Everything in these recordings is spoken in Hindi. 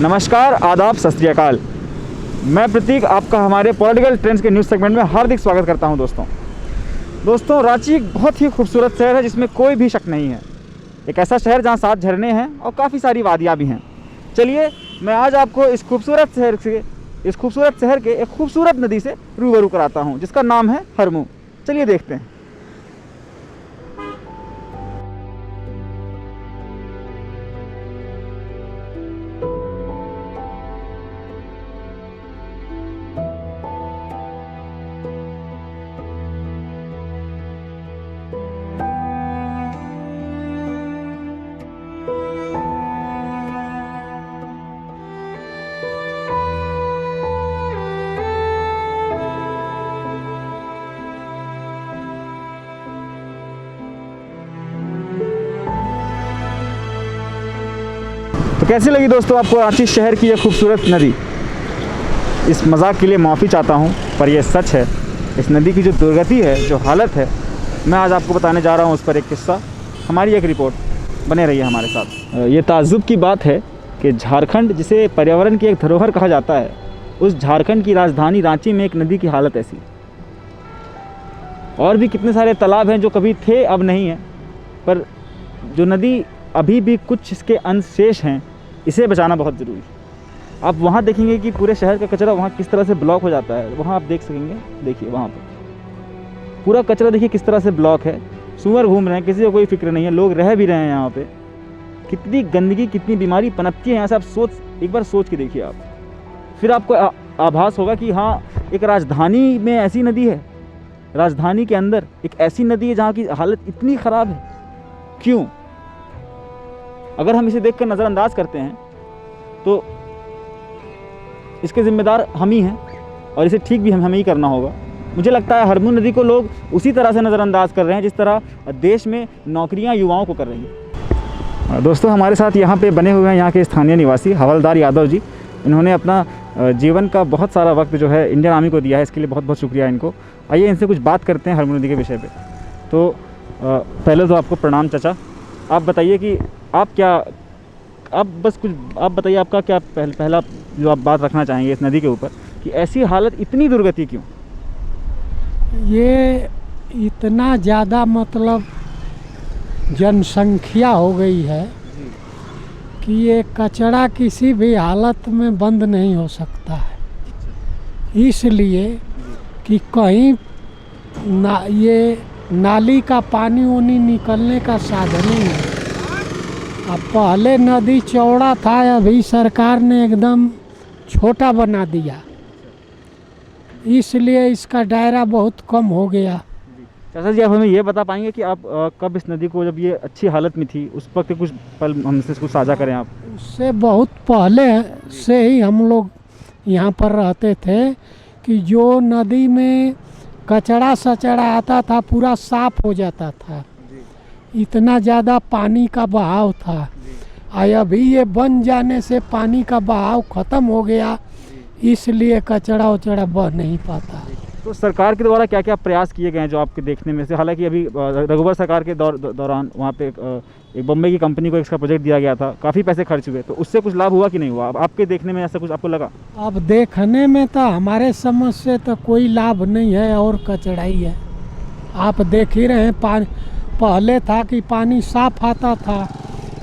नमस्कार, आदाब, सत श्री अकाल। मैं प्रतीक आपका हमारे पॉलिटिकल ट्रेंड्स के न्यूज़ सेगमेंट में हार्दिक स्वागत करता हूं। दोस्तों रांची एक बहुत ही खूबसूरत शहर है जिसमें कोई भी शक नहीं है। एक ऐसा शहर जहां 7 झरने हैं और काफ़ी सारी वादियाँ भी हैं। चलिए मैं आज आपको इस खूबसूरत शहर के एक खूबसूरत नदी से रूबरू कराता हूँ जिसका नाम है हरमू। चलिए देखते हैं। तो कैसी लगी दोस्तों आपको रांची शहर की यह खूबसूरत नदी? इस मजाक के लिए माफ़ी चाहता हूँ पर यह सच है। इस नदी की जो दुर्गति है, जो हालत है, मैं आज आपको बताने जा रहा हूँ उस पर एक किस्सा, हमारी एक रिपोर्ट। बने रहिए हमारे साथ। ये ताज्जुब की बात है कि झारखंड, जिसे पर्यावरण की एक धरोहर कहा जाता है, उस झारखंड की राजधानी रांची में एक नदी की हालत ऐसी। और भी कितने सारे तालाब हैं जो कभी थे अब नहीं हैं, पर जो नदी अभी भी कुछ इसके अंश शेष हैं, इसे बचाना बहुत ज़रूरी है। आप वहाँ देखेंगे कि पूरे शहर का कचरा वहाँ किस तरह से ब्लॉक हो जाता है। वहाँ आप देख सकेंगे, देखिए वहाँ पर पूरा कचरा देखिए किस तरह से ब्लॉक है। सूअर घूम रहे हैं, किसी को कोई फिक्र नहीं है, लोग रह भी रहे हैं यहाँ पे। कितनी गंदगी, कितनी बीमारी पनपती है यहाँ से। आप एक बार सोच के देखिए आप, फिर आपको आभास होगा कि हाँ, एक राजधानी में ऐसी नदी है, राजधानी के अंदर एक ऐसी नदी है जहाँ की हालत इतनी ख़राब है। क्यों? अगर हम इसे देखकर नज़रअंदाज करते हैं तो इसके ज़िम्मेदार हम ही हैं और इसे ठीक भी हमें ही करना होगा। मुझे लगता है हरमू नदी को लोग उसी तरह से नज़रअंदाज कर रहे हैं जिस तरह देश में नौकरियां युवाओं को कर रही हैं। दोस्तों हमारे साथ यहाँ पे बने हुए हैं यहाँ के स्थानीय निवासी हवलदार यादव जी। इन्होंने अपना जीवन का बहुत सारा वक्त जो है इंडियन आर्मी को दिया है, इसके लिए बहुत बहुत शुक्रिया इनको। आइए इनसे कुछ बात करते हैं हरमू नदी के विषय पर। तो पहले तो आपको प्रणाम चाचा। आप बताइए कि आप बताइए आपका क्या पहला जो आप बात रखना चाहेंगे इस नदी के ऊपर कि ऐसी हालत, इतनी दुर्गति क्यों? ये इतना ज़्यादा मतलब जनसंख्या हो गई है कि ये कचरा किसी भी हालत में बंद नहीं हो सकता है। इसलिए कि कहीं ये नाली का पानी उनी निकलने का साधन ही नहीं। अब पहले नदी चौड़ा था, अभी सरकार ने एकदम छोटा बना दिया, इसलिए इसका दायरा बहुत कम हो गया। चाचा जी, आप हमें ये बता पाएंगे कि आप कब इस नदी को, जब ये अच्छी हालत में थी, उस वक्त कुछ पल हमसे कुछ साझा करें आप? उससे बहुत पहले से ही हम लोग यहाँ पर रहते थे कि जो नदी में कचरा सचड़ा आता था पूरा साफ हो जाता था। इतना ज़्यादा पानी का बहाव था। अभी ये बन जाने से पानी का बहाव ख़त्म हो गया, इसलिए कचरा उचड़ा बह नहीं पाता। तो सरकार के द्वारा क्या क्या प्रयास किए गए हैं जो आपके देखने में से? हालांकि अभी रघुवर सरकार के दौरान वहाँ पे एक बम्बई की कंपनी को इसका प्रोजेक्ट दिया गया था, काफ़ी पैसे खर्च हुए, तो उससे कुछ लाभ हुआ कि नहीं हुआ? आपके देखने में ऐसा कुछ आपको लगा? अब देखने में तो हमारे समझ से तो कोई लाभ नहीं है और कचरा ही है। आप देख ही रहे हैं, पहले था कि पानी साफ आता था,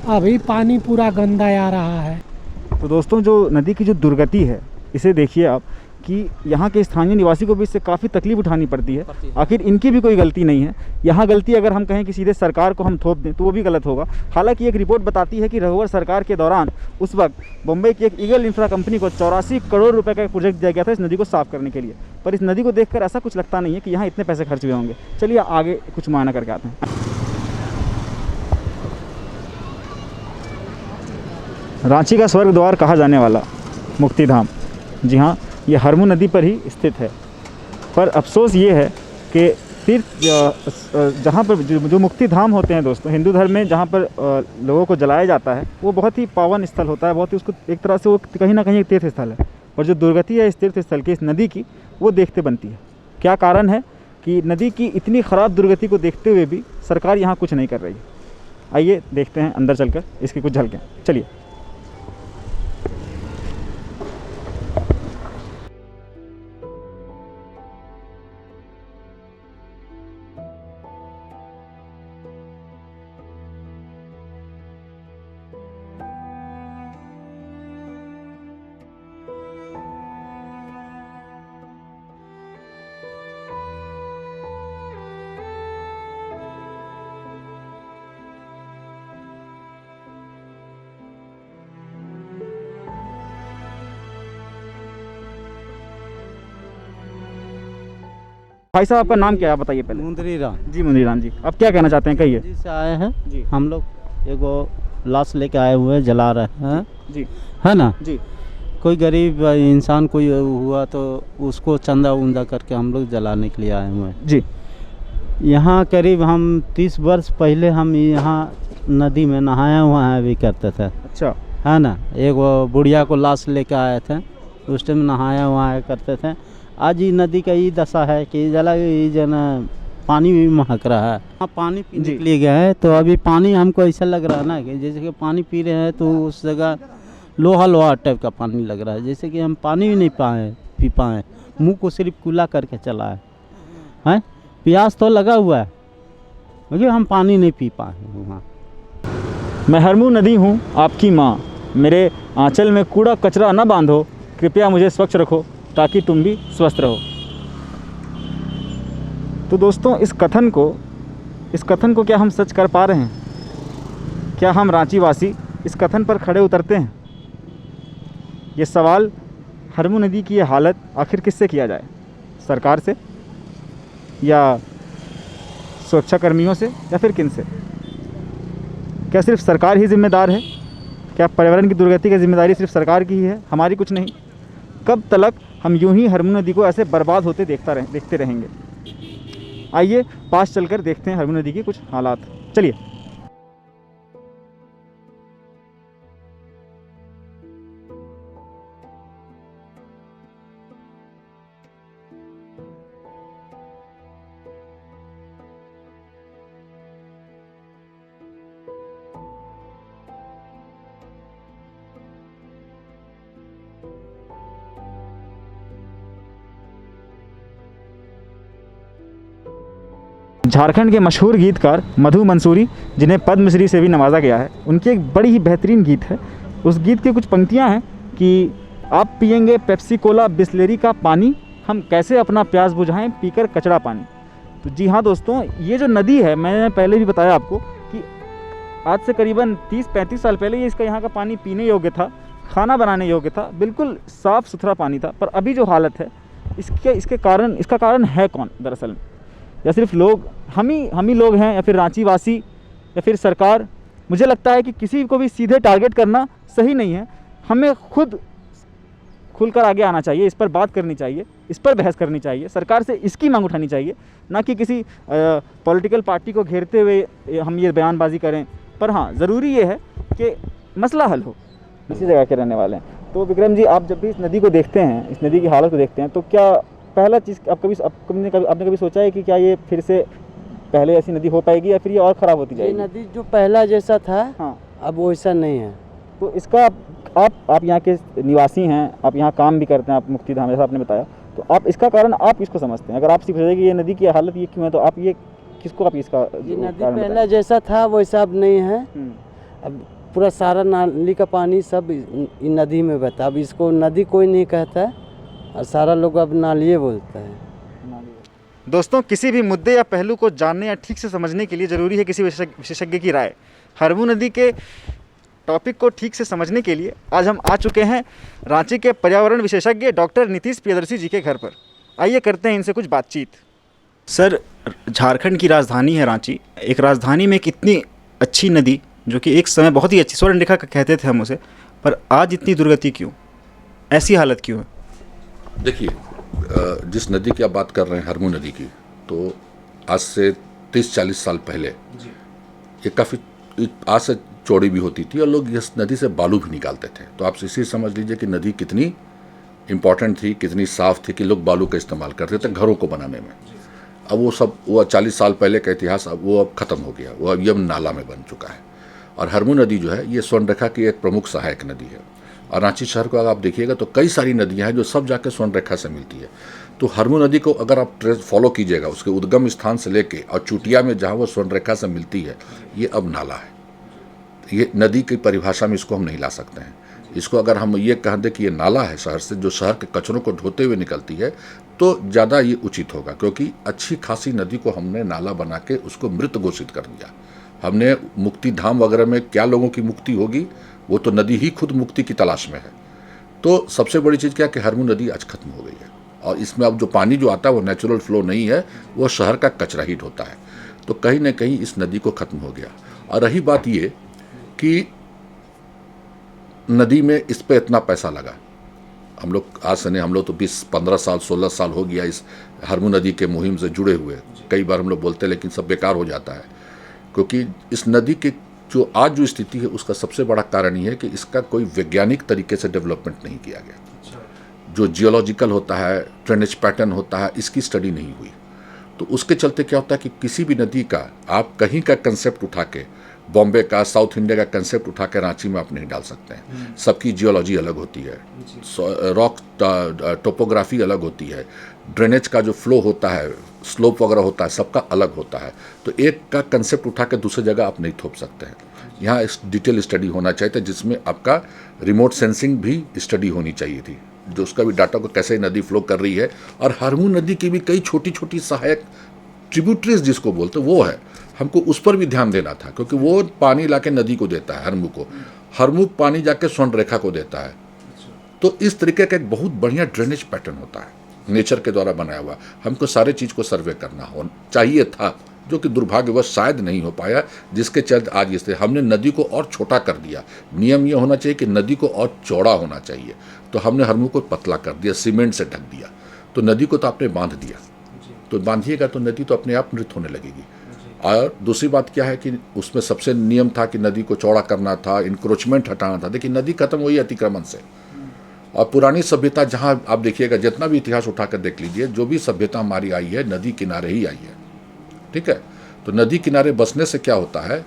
अभी पानी पूरा गंदा आ रहा है। तो दोस्तों जो नदी की जो दुर्गति है, इसे देखिए आप कि यहाँ के स्थानीय निवासी को भी इससे काफ़ी तकलीफ उठानी पड़ती है। आखिर इनकी भी कोई गलती नहीं है। यहाँ गलती अगर हम कहें कि सीधे सरकार को हम थोप दें तो वो भी गलत होगा। हालांकि एक रिपोर्ट बताती है कि रघुवर सरकार के दौरान उस वक्त मुंबई की एक ईगल इंफ्रा कंपनी को 84 करोड़ रुपए का प्रोजेक्ट दिया गया था इस नदी को साफ़ करने के लिए। पर इस नदी को देखकर ऐसा कुछ लगता नहीं है कि यहाँ इतने पैसे खर्च हुए होंगे। चलिए आगे कुछ मुआयना करके आते हैं। रांची का स्वर्ग द्वार कहा जाने वाला मुक्तिधाम, जी हाँ, ये हरमू नदी पर ही स्थित है। पर अफसोस ये है कि तीर्थ जहाँ पर जो मुक्ति धाम होते हैं दोस्तों, हिंदू धर्म में जहाँ पर लोगों को जलाया जाता है, वो बहुत ही पावन स्थल होता है। बहुत ही उसको एक तरह से वो कहीं ना कहीं एक तीर्थ स्थल है। और जो दुर्गति है इस तीर्थ स्थल की, इस नदी की, वो देखते बनती है। क्या कारण है कि नदी की इतनी ख़राब दुर्गति को देखते हुए भी सरकार यहाँ कुछ नहीं कर रही है? आइए देखते हैं अंदर चलकर इसकी कुछ झलकें। चलिए। भाई साहब आपका नाम क्या है, आप बताइए पहले। मुंदरी राम जी मुंदरी राम जी, आप क्या कहना चाहते हैं, कहिए। जी से आए हैं जी हम लोग। एगो लाश लेके आए हुए जला रहे हैं, जी है ना। जी कोई गरीब इंसान कोई हुआ तो उसको चंदा उंदा करके हम लोग जलाने के लिए आए हुए हैं। जी यहाँ करीब हम 30 वर्ष पहले हम यहाँ नदी में नहाया हुआ है भी करते थे, अच्छा है ना। एगो बुढ़िया को लाश लेके आए थे, उस टाइम नहाया हुआ है करते थे। आज ये नदी का ये दशा है कि जला ये जो ना पानी भी महक रहा है। हाँ, पानी पीने जी। के लिए गए हैं तो अभी पानी हमको ऐसा लग रहा है ना कि जैसे कि पानी पी रहे हैं तो उस जगह लोहा लोहा टाइप का पानी लग रहा है, जैसे कि हम पानी भी नहीं पी पाए। मुंह को सिर्फ कुला करके चला है। प्यास तो लगा हुआ है क्योंकि हम पानी नहीं पी पाए वहाँ। मैं हरमू नदी हूँ आपकी माँ, मेरे आंचल में कूड़ा कचरा न बांधो, कृपया मुझे स्वच्छ रखो ताकि तुम भी स्वस्थ रहो। तो दोस्तों इस कथन को क्या हम सच कर पा रहे हैं? क्या हम रांची वासी इस कथन पर खड़े उतरते हैं? ये सवाल हरमू नदी की ये हालत आखिर किससे किया जाए? सरकार से या सुरक्षा कर्मियों से या फिर किन से? क्या सिर्फ सरकार ही जिम्मेदार है? क्या पर्यावरण की दुर्गति की जिम्मेदारी सिर्फ सरकार की ही है, हमारी कुछ नहीं? कब तक हम यूं ही हरमू नदी को ऐसे बर्बाद होते देखते रहेंगे? आइए पास चलकर देखते हैं हरमू नदी की कुछ हालात। चलिए। झारखंड के मशहूर गीतकार मधु मंसूरी, जिन्हें पद्मश्री से भी नवाजा गया है, उनकी एक बड़ी ही बेहतरीन गीत है। उस गीत की कुछ पंक्तियां हैं कि आप पिएंगे पेप्सी कोला बिस्लेरी का पानी, हम कैसे अपना प्यास बुझाएं पीकर कचरा पानी। तो जी हाँ दोस्तों, ये जो नदी है, मैंने पहले भी बताया आपको कि आज से करीबन 30-35 साल पहले ये इसका यहाँ का पानी पीने योग्य था, खाना बनाने योग्य था, बिल्कुल साफ़ सुथरा पानी था। पर अभी जो हालत है इसका कारण है कौन दरअसल में? या सिर्फ लोग हम ही लोग हैं, या फिर रांची वासी, या फिर सरकार? मुझे लगता है कि किसी को भी सीधे टारगेट करना सही नहीं है। हमें खुद खुलकर आगे आना चाहिए, इस पर बात करनी चाहिए, इस पर बहस करनी चाहिए, सरकार से इसकी मांग उठानी चाहिए, ना कि किसी पॉलिटिकल पार्टी को घेरते हुए हम ये बयानबाजी करें। पर हाँ, ज़रूरी ये है कि मसला हल हो। इसी जगह के रहने वाले हैं। तो विक्रम जी, आप जब भी इस नदी को देखते हैं, इस नदी की हालत को देखते हैं, तो क्या पहला चीज़ आपने कभी सोचा है कि क्या ये फिर से पहले ऐसी नदी हो पाएगी या फिर ये और ख़राब होती जाएगी? ये नदी जो पहला जैसा था, हाँ, अब वैसा नहीं है। तो इसका आप यहाँ के निवासी हैं, आप यहाँ काम भी करते हैं, आप मुक्तिधाम जैसा आपने बताया, तो आप इसका कारण आप किसको समझते हैं? अगर आप सिर्फ सोचें कि ये नदी की हालत ये क्यों है, तो आप ये किसको आप इसका ये नदी पहला जैसा था वैसा अब नहीं है। अब पूरा सारा नाली का पानी सब इन नदी में बहता। अब इसको नदी कोई नहीं कहता है और सारा लोग अब नालिए बोलता है। दोस्तों, किसी भी मुद्दे या पहलू को जानने या ठीक से समझने के लिए ज़रूरी है किसी विशेषज्ञ की राय। हरमू नदी के टॉपिक को ठीक से समझने के लिए आज हम आ चुके हैं रांची के पर्यावरण विशेषज्ञ डॉक्टर नीतीश प्रियदर्शी जी के घर पर। आइए करते हैं इनसे कुछ बातचीत। सर, झारखंड की राजधानी है रांची। एक राजधानी में एक इतनी अच्छी नदी, जो कि एक समय बहुत ही अच्छी स्वर्ण रेखा कहते थे हम उसे, पर आज इतनी दुर्गति क्यों, ऐसी हालत क्यों है? देखिए, जिस नदी की आप बात कर रहे हैं, हरमू नदी की, तो आज से 30-40 साल पहले ये काफ़ी आज से चौड़ी भी होती थी और लोग इस नदी से बालू भी निकालते थे। तो आप इसी समझ लीजिए कि नदी कितनी इम्पॉर्टेंट थी, कितनी साफ़ थी कि लोग बालू का इस्तेमाल करते थे घरों को बनाने में। अब वो 40 साल पहले का इतिहास अब ख़त्म हो गया, वो अब नाला में बन चुका है। और हरमू नदी जो है, ये स्वर्ण रेखा की एक प्रमुख सहायक नदी है। और रांची शहर को अगर आप देखिएगा तो कई सारी नदियां हैं जो सब जाकर स्वर्ण रेखा से मिलती है। तो हरमू नदी को अगर आप फॉलो कीजिएगा, उसके उद्गम स्थान से लेके और चुटिया में जहाँ वो स्वर्ण रेखा से मिलती है, ये अब नाला है। ये नदी की परिभाषा में इसको हम नहीं ला सकते हैं। इसको अगर हम ये कह दें कि ये नाला है शहर से, जो शहर के कचरों को ढोते हुए निकलती है, तो ज़्यादा ये उचित होगा। क्योंकि अच्छी खासी नदी को हमने नाला बना के उसको मृत घोषित कर दिया। हमने मुक्ति धाम वगैरह में क्या लोगों की मुक्ति होगी, वो तो नदी ही खुद मुक्ति की तलाश में है। तो सबसे बड़ी चीज़ क्या कि हरमू नदी आज खत्म हो गई है और इसमें अब जो पानी जो आता है वो नेचुरल फ्लो नहीं है, वो शहर का कचरा ही होता है। तो कहीं ना कहीं इस नदी को ख़त्म हो गया। और रही बात ये कि नदी में इस पे इतना पैसा लगा, हम लोग आज से नहीं, हम लोग तो 20-15 साल 16 साल हो गया इस हरमू नदी के मुहिम से जुड़े हुए। कई बार हम लोग बोलते हैं लेकिन सब बेकार हो जाता है, क्योंकि इस नदी के जो आज जो स्थिति है उसका सबसे बड़ा कारण ये है कि इसका कोई वैज्ञानिक तरीके से डेवलपमेंट नहीं किया गया। जो जियोलॉजिकल होता है, ड्रेनेज पैटर्न होता है, इसकी स्टडी नहीं हुई। तो उसके चलते क्या होता है कि किसी भी नदी का आप कहीं का कंसेप्ट उठा के, बॉम्बे का, साउथ इंडिया का कंसेप्ट उठा के रांची में आप नहीं डाल सकते हैं। सबकी जियोलॉजी अलग होती है, रॉक टोपोग्राफी अलग होती है, ड्रेनेज का जो फ्लो होता है, स्लोप वगैरह होता है, सबका अलग होता है। तो एक का कंसेप्ट उठा के दूसरी जगह आप नहीं थोप सकते हैं। यहाँ इस डिटेल स्टडी होना चाहिए था, जिसमें आपका रिमोट सेंसिंग भी स्टडी होनी चाहिए थी, जो उसका भी डाटा को कैसे नदी फ्लो कर रही है। और हरमू नदी की भी कई छोटी छोटी सहायक ट्रिब्यूटरीज जिसको बोलते वो है, हमको उस पर भी ध्यान देना था, क्योंकि वो पानी लाके नदी को देता है हरमू को, हरमू पानी जाके स्वर्ण रेखा को देता है। तो इस तरीके का एक बहुत बढ़िया ड्रेनेज पैटर्न होता है नेचर के द्वारा बनाया हुआ। हमको सारे चीज़ को सर्वे करना हो चाहिए था, जो कि दुर्भाग्यवश शायद नहीं हो पाया, जिसके चलते आज इस हमने नदी को और छोटा कर दिया। नियम ये होना चाहिए कि नदी को और चौड़ा होना चाहिए, तो हमने हरमू को पतला कर दिया, सीमेंट से ढक दिया। तो नदी को तो आपने बांध दिया, तो बांधिएगा तो नदी तो अपने आप मृत होने लगेगी। और दूसरी बात क्या है कि उसमें सबसे नियम था कि नदी को चौड़ा करना था, इंक्रोचमेंट हटाना था। देखिए नदी खत्म हुई अतिक्रमण से। और पुरानी सभ्यता जहाँ आप देखिएगा, जितना भी इतिहास उठाकर देख लीजिए, जो भी सभ्यता हमारी आई है नदी किनारे ही आई है, ठीक है। तो नदी किनारे बसने से क्या होता है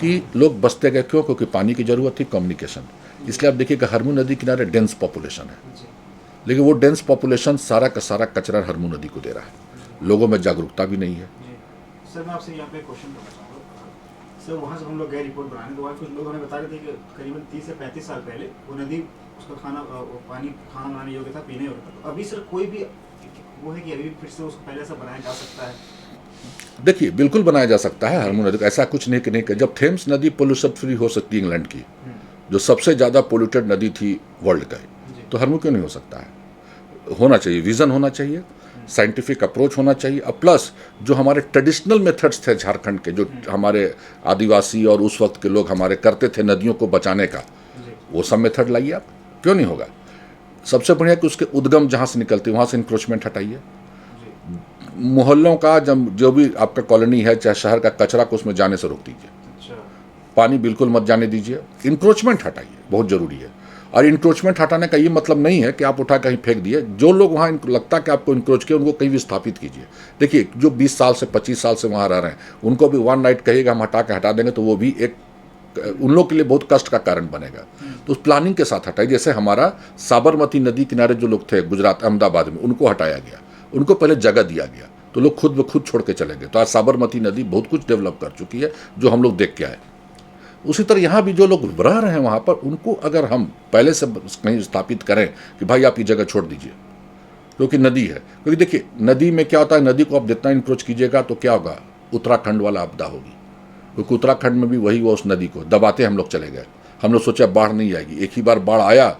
कि लोग बसते गए, क्यों? क्योंकि पानी की ज़रूरत थी, कम्युनिकेशन। इसलिए आप देखिएगा हरमू नदी किनारे डेंस पॉपुलेशन है, लेकिन वो डेंस पॉपुलेशन सारा का सारा कचरा हरमू नदी को दे रहा है। लोगों में जागरूकता भी नहीं है। सर मैं आपसे यहाँ पे क्वेश्चन करना चाहूँगा। सर वहाँ से हम लोग गए रिपोर्ट बनाने, तो वहाँ कुछ लोग हमें बता रहे थे कि करीबन 30 से 35 साल पहले वो नदी, उसका पानी खाना बनाने योग्य था, पीने योग्य था। तो अभी सर कोई भी वो है कि अभी फिर से उसको पहले से बनाया जा सकता है? देखिए बिल्कुल बनाया जा सकता है हरमू नदी को, ऐसा कुछ नहीं कि नहीं। जब थेम्स नदी पोल्यूशन फ्री हो सकती है इंग्लैंड की, जो सबसे ज़्यादा पोल्यूटेड नदी थी वर्ल्ड का, तो हरमू क्यों नहीं हो सकता है? होना चाहिए, विज़न होना चाहिए, साइंटिफिक अप्रोच होना चाहिए। और प्लस जो हमारे ट्रेडिशनल मेथड्स थे झारखंड के, जो हमारे आदिवासी और उस वक्त के लोग हमारे करते थे नदियों को बचाने का, वो सब मेथड लाइए आप, क्यों नहीं होगा? सबसे बढ़िया कि उसके उद्गम जहाँ से निकलते हैं वहाँ से इंक्रोचमेंट हटाइए। मोहल्लों का जो भी आपका कॉलोनी है, चाहे शहर का, कचरा को उसमें जाने से रोक दीजिए। पानी बिल्कुल मत जाने दीजिए, इंक्रोचमेंट हटाइए, बहुत ज़रूरी है। और इंक्रोचमेंट हटाने का ये मतलब नहीं है कि आप उठा कहीं फेंक दिए। जो लोग वहाँ लगता है कि आपको इंक्रोच किया, उनको कहीं भी स्थापित कीजिए। देखिए जो 20 साल से 25 साल से वहाँ रह रहे हैं, उनको भी वन नाइट कहिएगा हम हटा देंगे, तो वो भी एक उन लोग के लिए बहुत कष्ट का कारण बनेगा। तो उस प्लानिंग के साथ हटाइए। जैसे हमारा साबरमती नदी किनारे जो लोग थे गुजरात अहमदाबाद में, उनको हटाया गया, उनको पहले जगह दिया गया, तो लोग खुद ब खुद छोड़ के चले गए। तो आज साबरमती नदी बहुत कुछ डेवलप कर चुकी है, जो हम लोग देख के आए। उसी तरह यहाँ भी जो लोग रह रहे हैं वहाँ पर, उनको अगर हम पहले से कहीं स्थापित करें कि भाई आप ये जगह छोड़ दीजिए, क्योंकि नदी है। क्योंकि देखिए नदी में क्या होता है, नदी को आप जितना इंक्रोच कीजिएगा तो क्या होगा, उत्तराखंड वाला आपदा होगी। क्योंकि उत्तराखंड में भी वही हुआ, उस नदी को दबाते हम लोग चले गए। हम लोग सोचा बाढ़ नहीं आएगी, एक ही बार बाढ़ आया,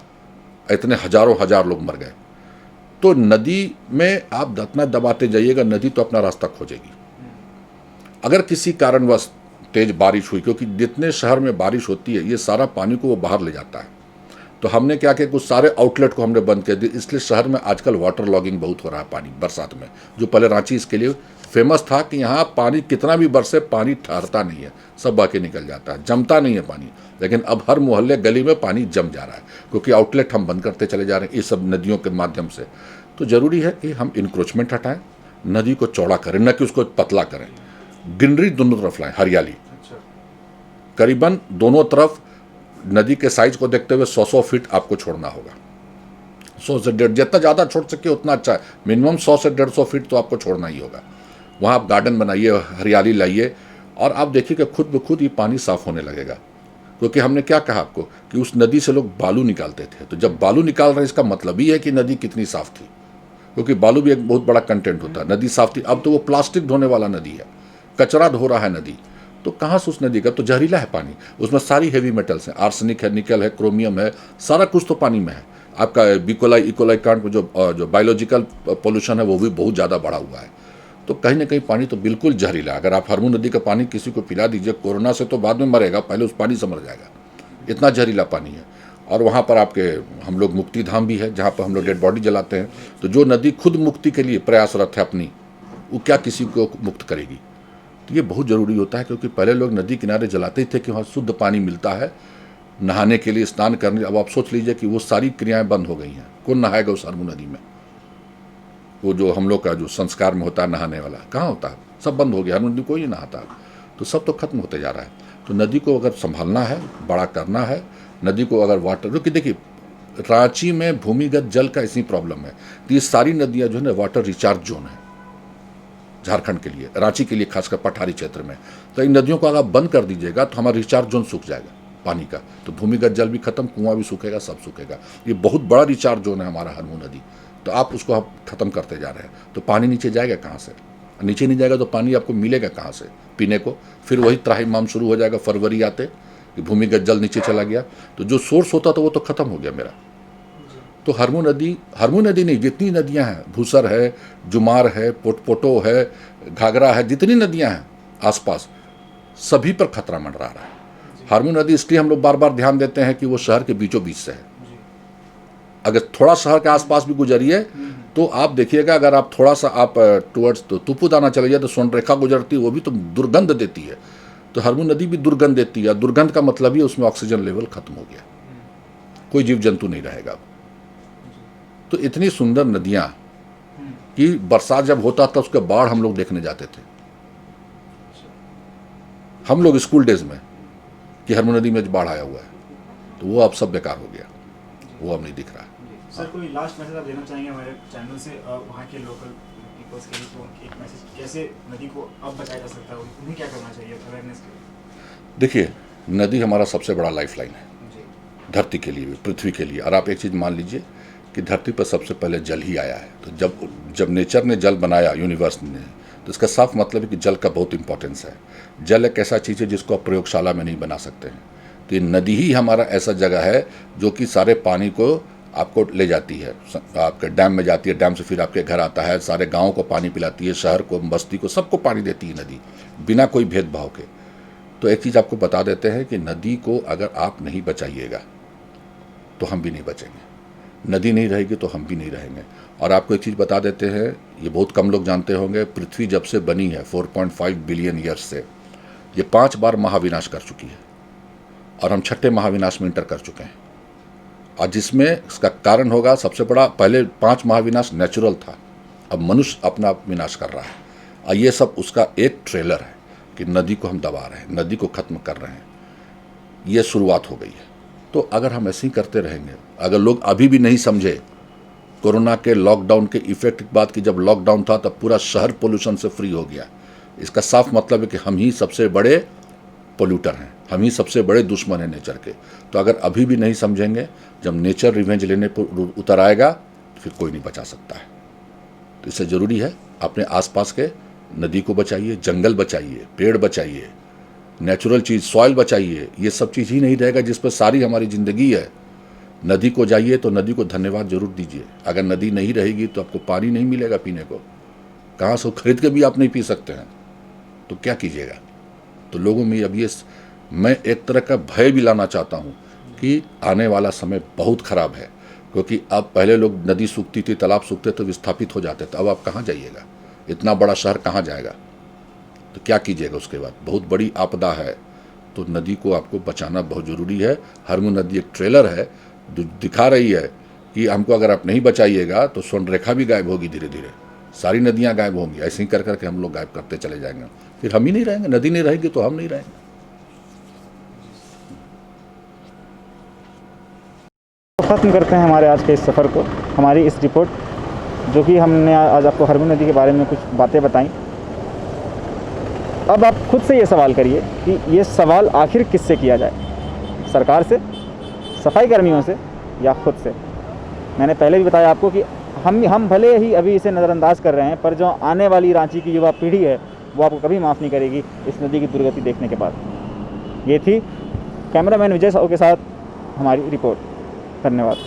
इतने हजारों हजार लोग मर गए। तो नदी में आप जितना दबाते जाइएगा, नदी तो अपना रास्ता खोजेगी। अगर किसी कारणवश तेज बारिश हुई, क्योंकि जितने शहर में बारिश होती है ये सारा पानी को वो बाहर ले जाता है, तो हमने क्या किया, कुछ सारे आउटलेट को हमने बंद कर दिया। इसलिए शहर में आजकल वाटर लॉगिंग बहुत हो रहा है पानी बरसात में। जो पहले रांची इसके लिए फेमस था कि यहाँ पानी कितना भी बरसे पानी ठहरता नहीं है, सब बह के निकल जाता है, जमता नहीं है पानी। लेकिन अब हर मोहल्ले गली में पानी जम जा रहा है, क्योंकि आउटलेट हम बंद करते चले जा रहे हैं ये सब नदियों के माध्यम से। तो ज़रूरी है कि हम इंक्रोचमेंट हटाएं, नदी को चौड़ा करें, न कि उसको पतला करें। ग्रीनरी दोनों तरफ लाएं, हरियाली करीबन दोनों तरफ। नदी के साइज को देखते हुए 100 फीट आपको छोड़ना होगा। 100 से 150, जितना ज़्यादा छोड़ सके उतना अच्छा है। मिनिमम 100 से 150 फीट तो आपको छोड़ना ही होगा। वहाँ आप गार्डन बनाइए, हरियाली लाइए, और आप देखिए कि खुद ब खुद ये पानी साफ़ होने लगेगा। क्योंकि हमने क्या कहा आपको कि उस नदी से लोग बालू निकालते थे, तो जब बालू निकाल रहे हैं इसका मतलब ही है कि नदी कितनी साफ़ थी, क्योंकि बालू भी एक बहुत बड़ा कंटेंट होता है। नदी साफ़ थी। अब तो वो प्लास्टिक धोने वाला नदी है, कचरा धो रहा है नदी। तो कहाँ से उस नदी का, तो जहरीला है पानी, उसमें सारी हेवी मेटल्स हैं, आर्सेनिक है, निकल है, क्रोमियम है, सारा कुछ तो पानी में है। आपका बिकोलाई इकोलाई कांड में जो बायोलॉजिकल पोल्यूशन है वो भी बहुत ज़्यादा बढ़ा हुआ है। तो कहीं ना कहीं पानी तो बिल्कुल जहरीला है। अगर आप हरमू नदी का पानी किसी को पिला दीजिए, कोरोना से तो बाद में मरेगा, पहले उस पानी से मर जाएगा, इतना जहरीला पानी है। और वहाँ पर आपके हम लोग मुक्ति धाम भी है जहाँ पर हम लोग डेड बॉडी जलाते हैं। तो जो नदी खुद मुक्ति के लिए प्रयासरत है अपनी, वो क्या किसी को मुक्त करेगी? तो ये बहुत ज़रूरी होता है, क्योंकि पहले लोग नदी किनारे जलाते ही थे कि वहाँ शुद्ध पानी मिलता है नहाने के लिए, स्नान करने। अब आप सोच लीजिए कि वो सारी क्रियाएं बंद हो गई हैं। कौन नहाएगा उस हरमू नदी में? वो जो हम लोग का जो संस्कार में होता है नहाने वाला, कहाँ होता है? सब बंद हो गया, हरमू नदी कोई नहीं नहाता। तो सब तो खत्म होते जा रहा है। तो नदी को अगर संभालना है, बड़ा करना है, नदी को अगर वाटर, जो कि देखिए रांची में भूमिगत जल का इसी प्रॉब्लम है। तो ये सारी नदियाँ जो है ना वाटर रिचार्ज जोन है झारखंड के लिए, रांची के लिए, खासकर पठारी क्षेत्र में। तो इन नदियों को अगर बंद कर दीजिएगा तो हमारा रिचार्ज जोन सूख जाएगा पानी का। तो भूमिगत जल भी खत्म, कुआं भी सूखेगा, सब सूखेगा। ये बहुत बड़ा रिचार्ज जोन है हमारा हरमू नदी। तो आप उसको आप खत्म करते जा रहे हैं। तो पानी नीचे जाएगा कहाँ से? नीचे नहीं जाएगा तो पानी आपको मिलेगा कहाँ से पीने को? फिर वही त्राहिमाम शुरू हो जाएगा फरवरी आते कि भूमिगत जल नीचे चला गया। तो जो सोर्स होता था वो तो खत्म हो गया मेरा। तो हरमू नदी नहीं, जितनी नदियां हैं, भूसर है, जुमार है, पोटपोटो है, घाघरा है, जितनी नदियां हैं आसपास, सभी पर खतरा मंडरा रहा है। हरमू नदी इसलिए हम लोग बार बार ध्यान देते हैं कि वो शहर के बीचों बीच से है। अगर थोड़ा शहर के आसपास भी गुजरिए तो आप देखिएगा, अगर आप थोड़ा सा आप टुवर्ड्स तो तुपुदाना चले जाए तो स्वर्णरेखा गुजरती है, वो भी तो दुर्गंध देती है। तो हरमू नदी भी दुर्गंध देती है। दुर्गंध का मतलब ही उसमें ऑक्सीजन लेवल खत्म हो गया, कोई जीव जंतु नहीं रहेगा। तो इतनी सुंदर नदियां कि बरसात जब होता था उसके बाढ़ हम लोग देखने जाते थे, हम लोग स्कूल डेज में, कि हरमू नदी में बाढ़ आया हुआ है। तो वो अब सब बेकार हो गया, वो अब नहीं दिख रहा। सर कोई लास्ट मैसेज आप देना चाहेंगे हमारे चैनल से वहाँ के लोकल पीपल्स के लिए? तो एक मैसेज कैसे नदी को अब बचाया जा सकता है, उन्हें क्या करना चाहिए अवेयरनेस के लिए? देखिए, नदी हमारा सबसे बड़ा लाइफलाइन है धरती के लिए भी, पृथ्वी के लिए। और आप एक चीज़ मान लीजिए कि धरती पर सबसे पहले जल ही आया है। तो जब नेचर ने जल बनाया, यूनिवर्स ने, तो इसका साफ मतलब है कि जल का बहुत इंपॉर्टेंस है। जल एक ऐसा चीज़ है जिसको आप प्रयोगशाला में नहीं बना सकते हैं। तो ये नदी ही हमारा ऐसा जगह है जो कि सारे पानी को आपको ले जाती है, आपके डैम में जाती है, डैम से फिर आपके घर आता है, सारे गाँव को पानी पिलाती है, शहर को, बस्ती को, सबको पानी देती है नदी, बिना कोई भेदभाव के। तो एक चीज़ आपको बता देते हैं कि नदी को अगर आप नहीं बचाइएगा तो हम भी नहीं बचेंगे। नदी नहीं रहेगी तो हम भी नहीं रहेंगे। और आपको एक चीज़ बता देते हैं, ये बहुत कम लोग जानते होंगे, पृथ्वी जब से बनी है 4.5 बिलियन ईयर्स से, ये 5 बार महाविनाश कर चुकी है और हम 6ठे महाविनाश में इंटर कर चुके हैं। और जिसमें इसका कारण होगा सबसे बड़ा, पहले 5 महाविनाश नेचुरल था, अब मनुष्य अपना विनाश कर रहा है। और ये सब उसका एक ट्रेलर है कि नदी को हम दबा रहे हैं, नदी को ख़त्म कर रहे हैं। ये शुरुआत हो गई है। तो अगर हम ऐसे ही करते रहेंगे, अगर लोग अभी भी नहीं समझे कोरोना के लॉकडाउन के इफेक्ट के बाद, कि जब लॉकडाउन था तब पूरा शहर पोल्यूशन से फ्री हो गया, इसका साफ मतलब है कि हम ही सबसे बड़े पोल्यूटर हैं, हम ही सबसे बड़े दुश्मन हैं नेचर के। तो अगर अभी भी नहीं समझेंगे, जब नेचर रिवेंज लेने पर उतर आएगा तो फिर कोई नहीं बचा सकता है। तो इससे ज़रूरी है अपने आसपास के नदी को बचाइए, जंगल बचाइए, पेड़ बचाइए, नेचुरल चीज़, सॉइल बचाइए। ये सब चीज़ ही नहीं रहेगा जिस पर सारी हमारी ज़िंदगी है। नदी को जाइए तो नदी को धन्यवाद जरूर दीजिए। अगर नदी नहीं रहेगी तो आपको पानी नहीं मिलेगा पीने को, कहाँ से खरीद के भी आप नहीं पी सकते हैं, तो क्या कीजिएगा? तो लोगों में अब ये, मैं एक तरह का भय भी लाना चाहता हूँ कि आने वाला समय बहुत ख़राब है। क्योंकि अब पहले लोग नदी सूखती थी, तालाब सूखते तो विस्थापित हो जाते थे, अब आप कहाँ जाइएगा? इतना बड़ा शहर कहाँ जाएगा? तो क्या कीजिएगा उसके बाद? बहुत बड़ी आपदा है। तो नदी को आपको बचाना बहुत ज़रूरी है। हरमू नदी एक ट्रेलर है जो दिखा रही है कि हमको अगर आप नहीं बचाइएगा तो स्वर्णरेखा भी गायब होगी, धीरे धीरे सारी नदियाँ गायब होंगी। ऐसे ही कर करके हम लोग गायब करते चले जाएंगे, फिर हम ही नहीं रहेंगे। नदी नहीं रहेगी तो हम नहीं रहेंगे। तो ख़त्म करते हैं हमारे आज के इस सफ़र को, हमारी इस रिपोर्ट, जो कि हमने आज आपको हरमू नदी के बारे में कुछ बातें बताई। अब आप खुद से ये सवाल करिए कि ये सवाल आखिर किससे किया जाए, सरकार से, सफाई कर्मियों से, या खुद से। मैंने पहले भी बताया आपको कि हम भले ही अभी इसे नज़रअंदाज कर रहे हैं, पर जो आने वाली रांची की युवा पीढ़ी है वो आपको कभी माफ़ नहीं करेगी इस नदी की दुर्गति देखने के बाद। ये थी कैमरामैन विजय साहू के साथ हमारी रिपोर्ट। धन्यवाद।